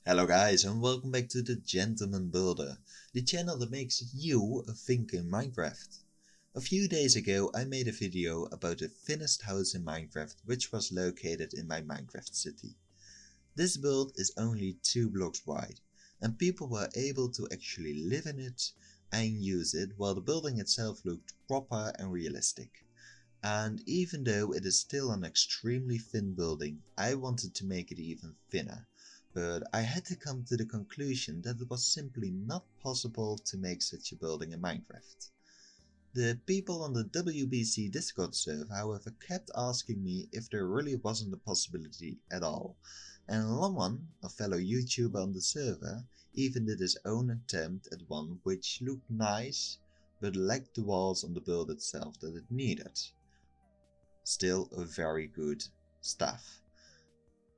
Hello guys and welcome back to the Gentleman Builder, the channel that makes you think in Minecraft. A few days ago I made a video about a finished house in Minecraft which was located in my Minecraft city. This build is only 2 blocks wide and people were able to actually live in it and use it while the building itself looked proper and realistic. And even though it is still an extremely thin building, I wanted to make it even thinner. But I had to come to the conclusion that it was simply not possible to make such a building in Minecraft. The people on the WBC Discord server however kept asking me if there really wasn't a possibility at all, and Lamwan, a fellow YouTuber on the server, even did his own attempt at one which looked nice but lacked the walls on the build itself that it needed. Still a very good stuff.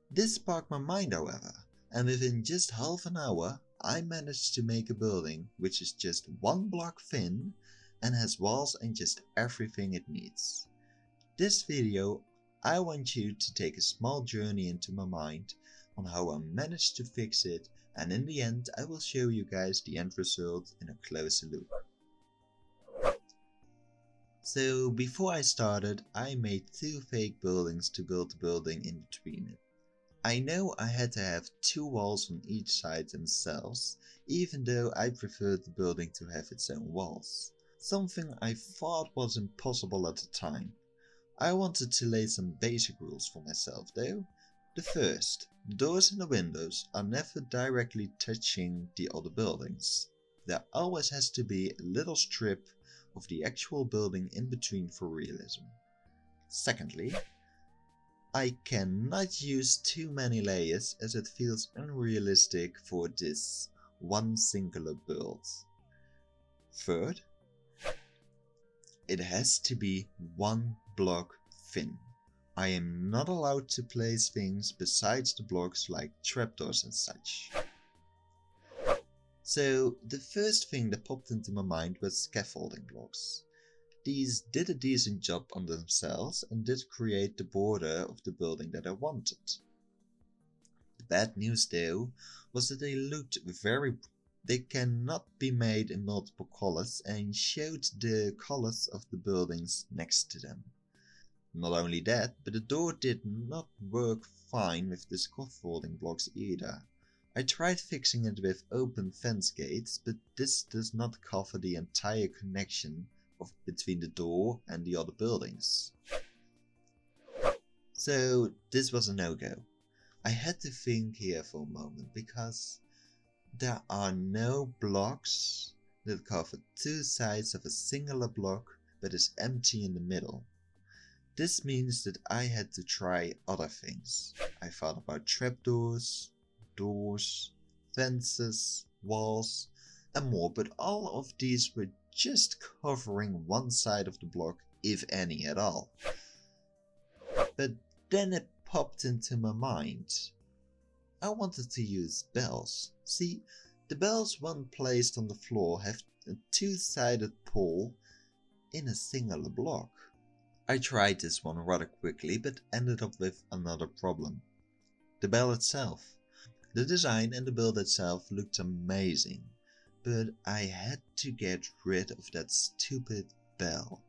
This sparked my mind however, and within just half an hour I managed to make a building which is just 1 block thin and has walls and just everything it needs. This video I want you to take a small journey into my mind on how I managed to fix it, and in the end I will show you guys the end result in a closer look. So before I started I made 2 fake buildings to build the building in between it. I know I had to have 2 walls on each side themselves, even though I preferred the building to have its own walls. Something I thought was impossible at the time. I wanted to lay some basic rules for myself though. The first, doors and the windows are never directly touching the other buildings. There always has to be a little strip of the actual building in between for realism. Secondly, I cannot use too many layers as it feels unrealistic for this one singular build. Third, it has to be 1 block thin. I am not allowed to place things besides the blocks like trapdoors and such. So the first thing that popped into my mind was scaffolding blocks. These did a decent job on themselves and did create the border of the building that I wanted. The bad news though was that they cannot be made in multiple colors and showed the colors of the buildings next to them. Not only that, but the door did not work fine with the scaffolding blocks either. I tried fixing it with open fence gates, but this does not cover the entire connection between the door and the other buildings. So this was a no-go. I had to think here for a moment because there are no blocks that cover 2 sides of a singular block but is empty in the middle. This means that I had to try other things. I thought about trapdoors, doors, fences, walls and more, but all of these were just covering 1 side of the block, if any at all. But then it popped into my mind. I wanted to use bells. See, the bells when placed on the floor have a 2-sided pole in a singular block. I tried this one rather quickly but ended up with another problem. The bell itself. The design and the build itself looked amazing, but I had to get rid of that stupid bell.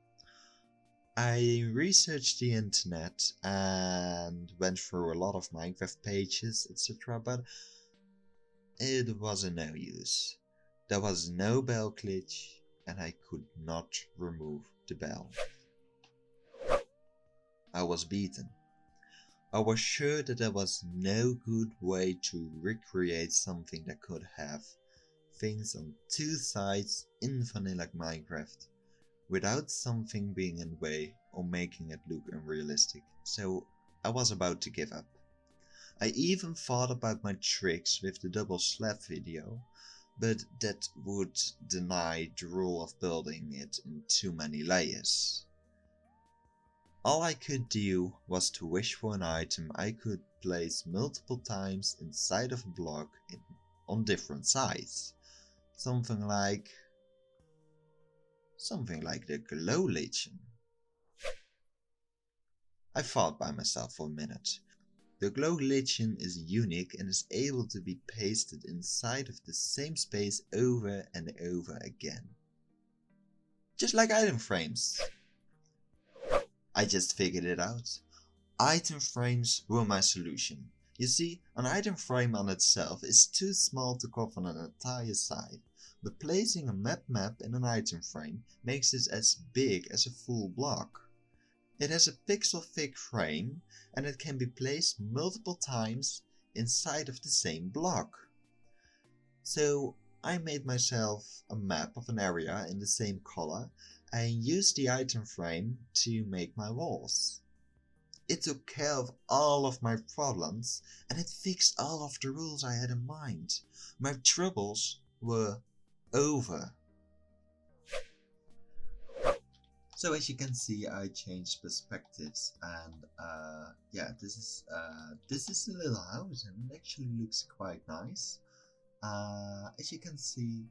I researched the internet and went through a lot of Minecraft pages etc, but it was a no use. There was no bell glitch and I could not remove the bell. I was beaten. I was sure that there was no good way to recreate something that could have things on 2 sides in vanilla Minecraft without something being in the way or making it look unrealistic, so I was about to give up. I even thought about my tricks with the double slab video, but that would deny the rule of building it in too many layers. All I could do was to wish for an item I could place multiple times inside of a block on different sides. Something like the glow legion. I thought by myself for a minute. The glow legend is unique and is able to be pasted inside of the same space over and over again. Just like item frames. I just figured it out. Item frames were my solution. You see, an item frame on itself is too small to cover an entire side, but placing a map in an item frame makes it as big as a full block. It has a pixel thick frame and it can be placed multiple times inside of the same block. So I made myself a map of an area in the same color and used the item frame to make my walls. It took care of all of my problems and it fixed all of the rules I had in mind. My troubles were over. So as you can see, I changed perspectives and yeah, this is a little house and it actually looks quite nice. As you can see,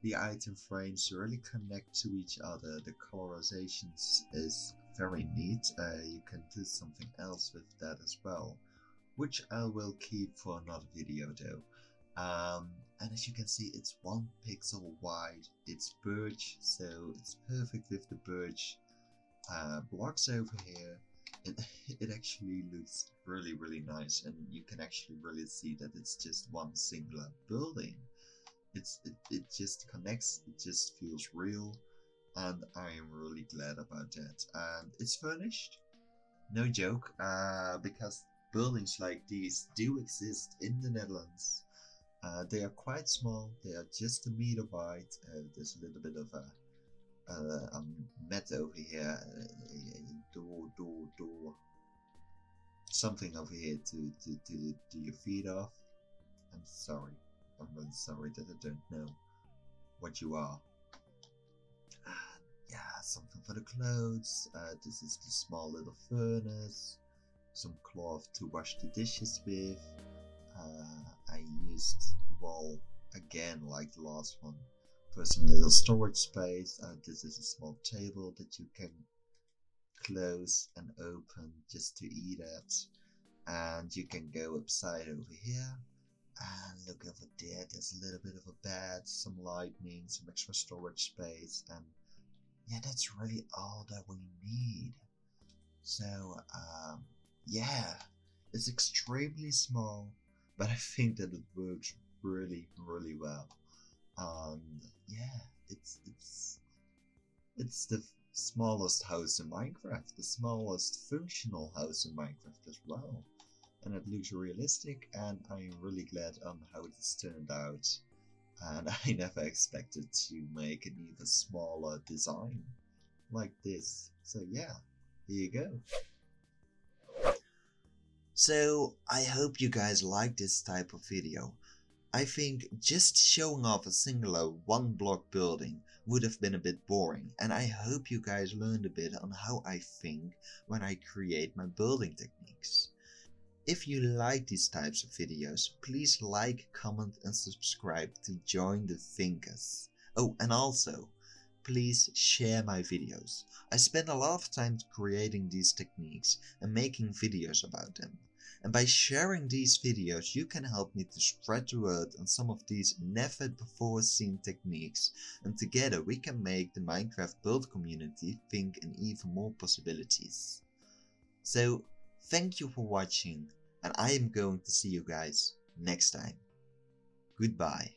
the item frames really connect to each other. The colorizations is very neat. You can do something else with that as well, which I will keep for another video though. And as you can see, it's 1 pixel wide. It's birch, so it's perfect with the birch blocks over here. It actually looks really nice, and you can actually really see that it's just one singular building. It just connects, it just feels real, and I am really glad about that. And it's furnished, no joke, because buildings like these do exist in the Netherlands. They are quite small, they are just 1 meter wide. There's a little bit of a mat over here, a door, something over here to do your feet off. I'm sorry. I'm really sorry that I don't know what you are. Yeah, something for the clothes. This is the small little furnace. Some cloth to wash the dishes with. I used the wall again like the last one for some little storage space. This is a small table that you can close and open just to eat at. And you can go upside over here. And look over there, there's a little bit of a bed, some lighting, some extra storage space, and yeah, that's really all that we need. So, yeah, it's extremely small, but I think that it works really well. And yeah, it's the smallest house in Minecraft, the smallest functional house in Minecraft as well. And it looks realistic, and I'm really glad on how this turned out. And I never expected to make an even smaller design like this. So yeah, here you go. So I hope you guys like this type of video. I think just showing off a singular 1 block building would have been a bit boring, and I hope you guys learned a bit on how I think when I create my building techniques. If you like these types of videos, please like, comment and subscribe to join the thinkers. Oh, and also, please share my videos. I spend a lot of time creating these techniques and making videos about them. And by sharing these videos, you can help me to spread the word on some of these never before seen techniques. And together we can make the Minecraft build community think in even more possibilities. So, thank you for watching, and I am going to see you guys next time. Goodbye.